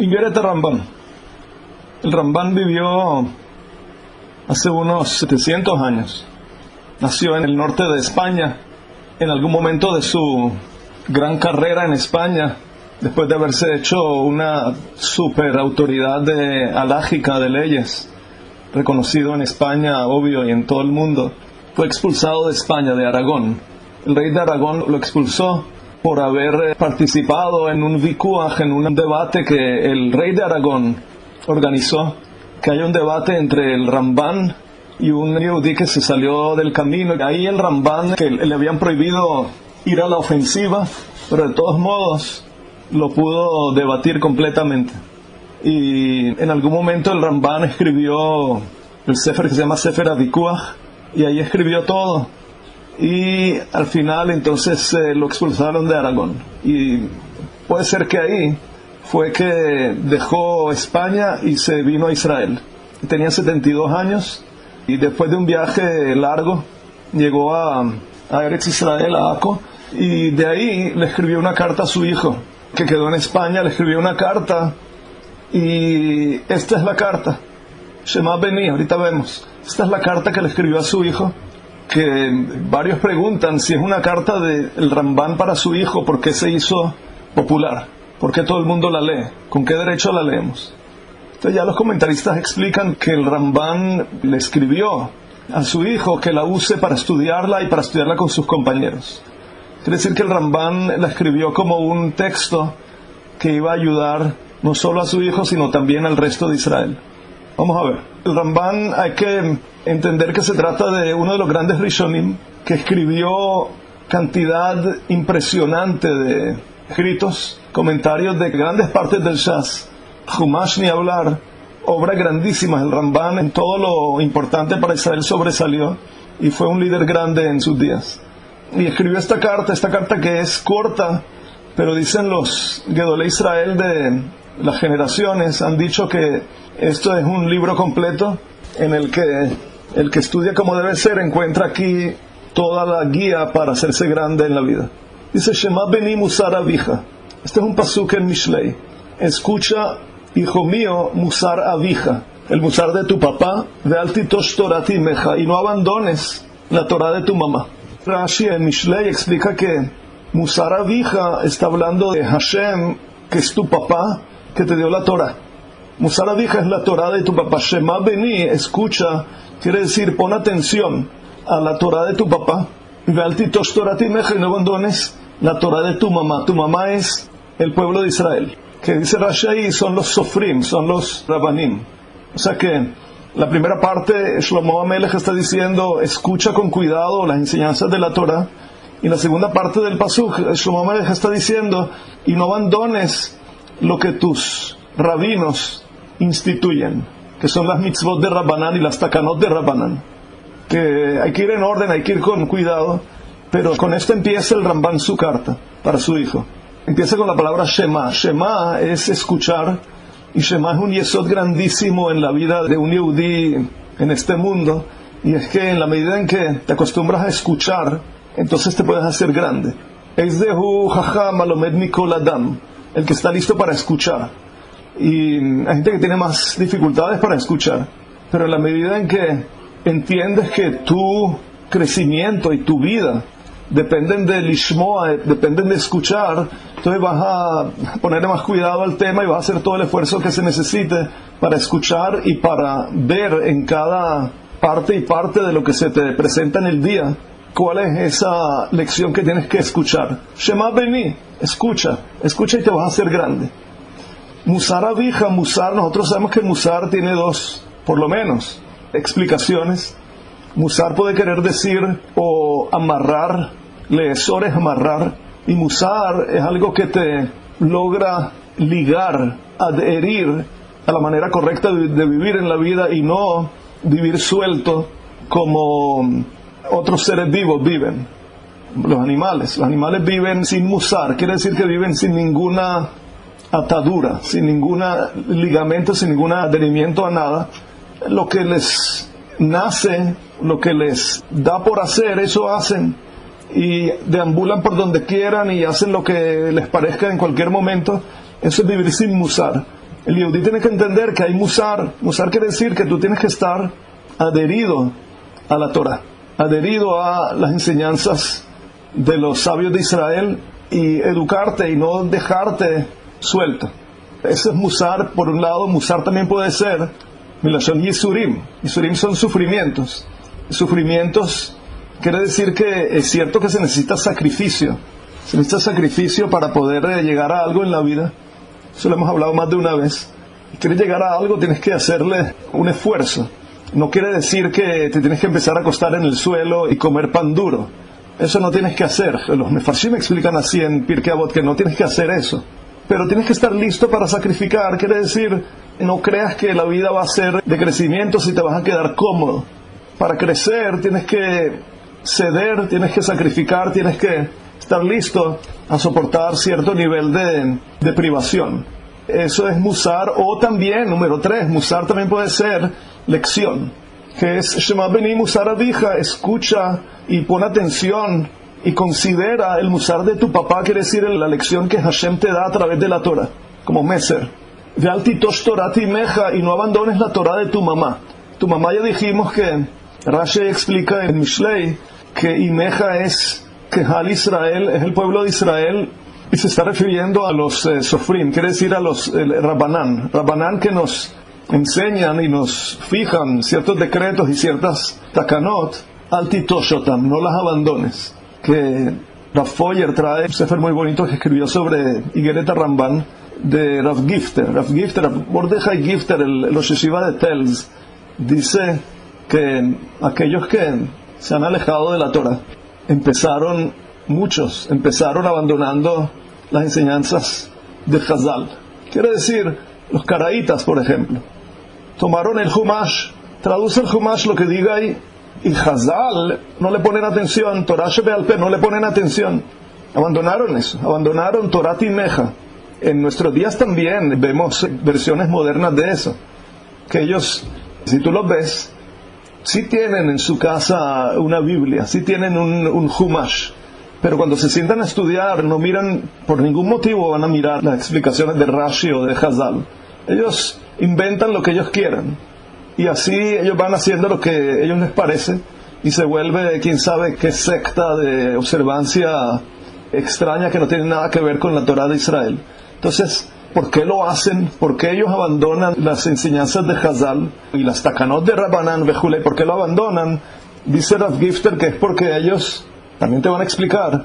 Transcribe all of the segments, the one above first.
Iggeret Rambán. El Rambán vivió hace unos 700 años. Nació en el norte de España. En algún momento de su gran carrera en España, después de haberse hecho una super autoridad alágica de leyes, reconocido en España, obvio, y en todo el mundo, fue expulsado de España, de Aragón. El rey de Aragón lo expulsó por haber participado en un vikuaj, en un debate que el rey de Aragón organizó, que hay un debate entre el Rambán y un yehudí que se salió del camino. Ahí el Rambán, que le habían prohibido ir a la ofensiva, pero de todos modos lo pudo debatir completamente. Y en algún momento el Rambán escribió el sefer que se llama Sefer HaVikuach, y ahí escribió todo. Y al final entonces lo expulsaron de Aragón. Y puede ser que ahí fue que dejó España y se vino a Israel. Tenía 72 años y después de un viaje largo llegó a Eretz Israel, a Aco, y de ahí le escribió una carta a su hijo que quedó en España. Le escribió una carta y esta es la carta. Shema Beni, ahorita vemos. Esta es la carta que le escribió a su hijo, que varios preguntan si es una carta del Rambán para su hijo, ¿por qué se hizo popular? ¿Por qué todo el mundo la lee? ¿Con qué derecho la leemos? Entonces ya los comentaristas explican que el Rambán le escribió a su hijo que la use para estudiarla y para estudiarla con sus compañeros. Quiere decir que el Rambán la escribió como un texto que iba a ayudar no solo a su hijo, sino también al resto de Israel. Vamos a ver. El Rambán, hay que entender que se trata de uno de los grandes Rishonim, que escribió cantidad impresionante de escritos, comentarios de grandes partes del Shas. Humash ni hablar, obras grandísimas. El Rambán en todo lo importante para Israel sobresalió y fue un líder grande en sus días. Y escribió esta carta que es corta, pero dicen los Gedolei Israel de las generaciones, han dicho que esto es un libro completo en el que el que estudia como debe ser encuentra aquí toda la guía para hacerse grande en la vida. Dice Shema Beni Musar Avija. Este es un pasuk en Mishlei. Escucha, hijo mío, Musar Avija, el musar de tu papá, Ve'al titosh Torah imeja, y no abandones la Torah de tu mamá. Rashi en Mishlei explica que Musar Avija está hablando de Hashem, que es tu papá, que te dio la Torah. Musar Avija es la Torah de tu papá. Shema Beni, escucha, quiere decir pon atención a la Torah de tu papá. Ve'al titosh Torah imeja, y no abandones la Torah de tu mamá. Tu mamá es el pueblo de Israel, que dice Rashi ahí son los Sofrim, son los Rabanim. O sea que la primera parte, Shlomo HaMelech está diciendo escucha con cuidado las enseñanzas de la Torah, y la segunda parte del pasuk, Shlomo HaMelech está diciendo y no abandones lo que tus rabinos instituyen, que son las mitzvot de Rabbanán y las takanot de Rabbanán, que hay que ir en orden, hay que ir con cuidado. Pero con esto empieza el Rambán su carta para su hijo. Empieza con la palabra Shema. Shema es escuchar, y Shema es un yesod grandísimo en la vida de un yehudí en este mundo, y es que en la medida en que te acostumbras a escuchar, entonces te puedes hacer grande. Eizdehu Chacham Alomed Mikol Adam, el que está listo para escuchar. Y hay gente que tiene más dificultades para escuchar, pero en la medida en que entiendes que tu crecimiento y tu vida dependen de lishmoa, dependen de escuchar, entonces vas a ponerle más cuidado al tema y vas a hacer todo el esfuerzo que se necesite para escuchar y para ver en cada parte y parte de lo que se te presenta en el día cuál es esa lección que tienes que escuchar. Shema Beni, escucha y te vas a hacer grande. Musar Avija, Musar, nosotros sabemos que Musar tiene dos, por lo menos, explicaciones. Musar puede querer decir o amarrar, leesor es amarrar, y musar es algo que te logra ligar, adherir a la manera correcta de vivir en la vida y no vivir suelto como otros seres vivos viven. Los animales viven sin musar, quiere decir que viven sin ninguna atadura, sin ningún ligamento, sin ningún adherimiento a nada. Lo que les nace, lo que les da por hacer, eso hacen, y deambulan por donde quieran y hacen lo que les parezca en cualquier momento. Eso es vivir sin musar. El yehudí tiene que entender que hay musar. Musar quiere decir que tú tienes que estar adherido a la Torah, adherido a las enseñanzas de los sabios de Israel y educarte y no dejarte suelto. Eso es musar por un lado. Musar también puede ser milashon yisurim. Yisurim son sufrimientos. Sufrimientos quiere decir que es cierto que se necesita sacrificio. Se necesita sacrificio para poder llegar a algo en la vida. Eso lo hemos hablado más de una vez. Si quieres llegar a algo, tienes que hacerle un esfuerzo. No quiere decir que te tienes que empezar a acostar en el suelo y comer pan duro. Eso no tienes que hacer. Los mefarshim explican así en Pirkei Avot que no tienes que hacer eso. Pero tienes que estar listo para sacrificar. Quiere decir, no creas que la vida va a ser de crecimiento si te vas a quedar cómodo. Para crecer tienes que ceder, tienes que sacrificar, tienes que estar listo a soportar cierto nivel de privación. Eso es musar. O también, número 3, musar también puede ser lección, que es Shema Beni Musar Abija. Escucha y pon atención y considera el musar de tu papá, quiere decir la lección que Hashem te da a través de la Torah, como Meser. Ve'al titosh Torah imeja, y no abandones la Torah de tu mamá. Tu mamá, ya dijimos que Rashi explica en Mishlei que imeja es Kehal Israel, es el pueblo de Israel, y se está refiriendo a los sofrim, quiere decir a los Rabbanán que nos enseñan y nos fijan ciertos decretos y ciertas takanot. Al titoshotam, no las abandones. Que Rav Foyer trae un sefer muy bonito que escribió sobre Igeret Ramban de Rav Gifter, Mordechai Gifter, el Rosh Yeshiva de Telz, dice que aquellos que se han alejado de la Torah, muchos empezaron abandonando las enseñanzas de Chazal. Quiere decir, los caraítas, por ejemplo, tomaron el Humash, traduce el Humash lo que diga ahí, y Chazal no le ponen atención, Torah Shebe'al Peh no le ponen atención. Abandonaron eso, abandonaron Torah Timeja. En nuestros días también vemos versiones modernas de eso, que ellos, si tú los ves, sí tienen en su casa una Biblia, sí tienen un Humash, pero cuando se sientan a estudiar no miran, por ningún motivo van a mirar las explicaciones de Rashi o de Chazal. Ellos inventan lo que ellos quieran, y así ellos van haciendo lo que a ellos les parece, y se vuelve quién sabe qué secta de observancia extraña que no tiene nada que ver con la Torah de Israel. Entonces, ¿por qué lo hacen? ¿Por qué ellos abandonan las enseñanzas de Chazal y las takanot de Rabbanán, Bejulei? ¿Por qué lo abandonan? Dice Rav Gifter que es porque ellos también te van a explicar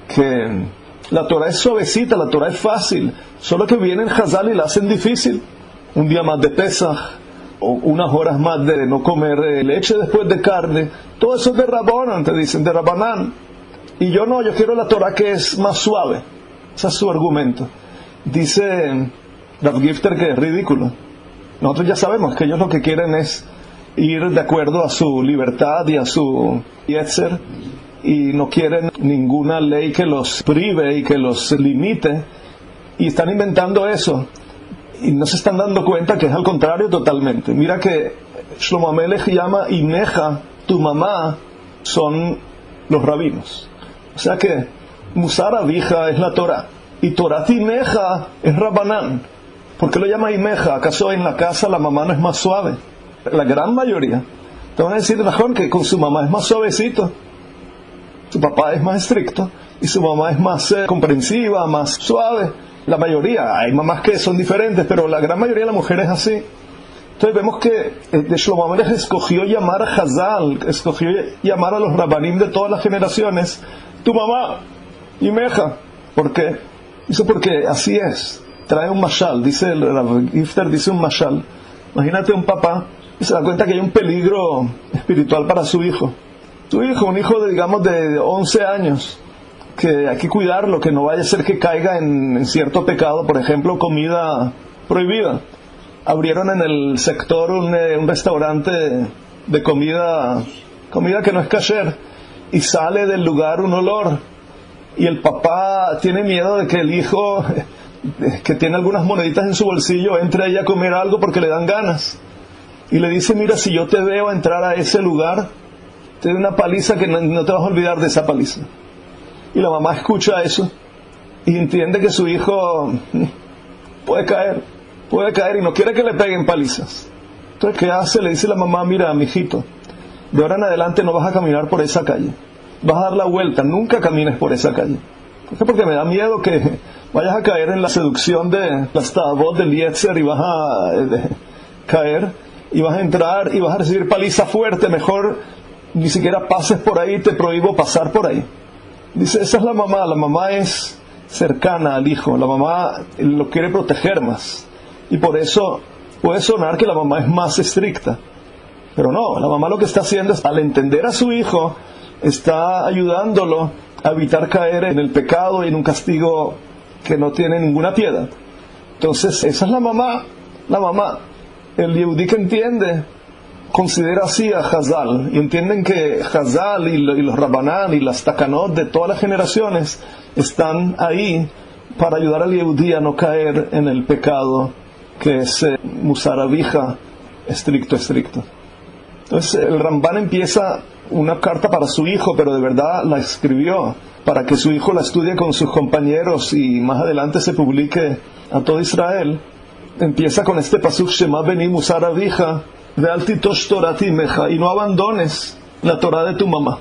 que la Torah es suavecita, la Torah es fácil, solo que vienen Chazal y la hacen difícil. Un día más de Pesach, o unas horas más de no comer leche después de carne, todo eso es de Rabbanán, te dicen, de Rabbanán. Y yo no, yo quiero la Torah que es más suave. Ese es su argumento. Dice Rav Gifter que es ridículo. Nosotros ya sabemos que ellos lo que quieren es ir de acuerdo a su libertad y a su yetzer, y no quieren ninguna ley que los prive y que los limite, y están inventando eso y no se están dando cuenta que es al contrario totalmente. Mira que Shlomo Amelech llama Imeja, tu mamá, son los rabinos. O sea que Musar Abija es la Torah y Torah Timeja es Rabbanán. ¿Por qué lo llama Imeja? ¿Acaso en la casa la mamá no es más suave? La gran mayoría te van a decir mejor que con su mamá es más suavecito, su papá es más estricto y su mamá es más comprensiva, más suave. La mayoría, hay mamás que son diferentes, pero la gran mayoría de las mujeres es así. Entonces vemos que de Shlomo Amelech escogió llamar a Chazal, escogió llamar a los Rabbanim de todas las generaciones, tu mamá, Imeja. ¿Por qué? Dice porque así es. Trae un mashal, dice el Rav Gifter, dice un mashal. Imagínate un papá y se da cuenta que hay un peligro espiritual para su hijo. Su hijo, un hijo de, digamos, de 11 años, que hay que cuidarlo, que no vaya a ser que caiga en cierto pecado, por ejemplo, comida prohibida. Abrieron en el sector un restaurante de comida que no es kasher, y sale del lugar un olor, y el papá tiene miedo de que el hijo, que tiene algunas moneditas en su bolsillo, entre ahí a comer algo porque le dan ganas, y le dice, mira, si yo te veo entrar a ese lugar, te doy una paliza que no te vas a olvidar de esa paliza. Y la mamá escucha eso y entiende que su hijo puede puede caer y no quiere que le peguen palizas. Entonces, ¿qué hace? Le dice la mamá, mira, mijito, de ahora en adelante no vas a caminar por esa calle. Vas a dar la vuelta, nunca camines por esa calle. ¿Por qué? Porque me da miedo que vayas a caer en la seducción de las tabot del Yetzer y vas a caer y vas a entrar y vas a recibir paliza fuerte. Mejor ni siquiera pases por ahí, te prohíbo pasar por ahí. Dice, esa es la mamá es cercana al hijo, la mamá lo quiere proteger más. Y por eso puede sonar que la mamá es más estricta. Pero no, la mamá lo que está haciendo es, al entender a su hijo, está ayudándolo a evitar caer en el pecado y en un castigo que no tiene ninguna piedad. Entonces, esa es la mamá. El Yehudí que entiende, considera así a Hazal, y entienden que Hazal y los Rabbanán y las Takanot de todas las generaciones están ahí para ayudar al Yehudí a no caer en el pecado que es Musar Abija, estricto. Entonces el Rambán empieza una carta para su hijo, pero de verdad la escribió para que su hijo la estudie con sus compañeros y más adelante se publique a todo Israel. Empieza con este pasuk, Shema beni Musar Abija, ve'al titosh torati meja, y no abandones la Torah de tu mamá.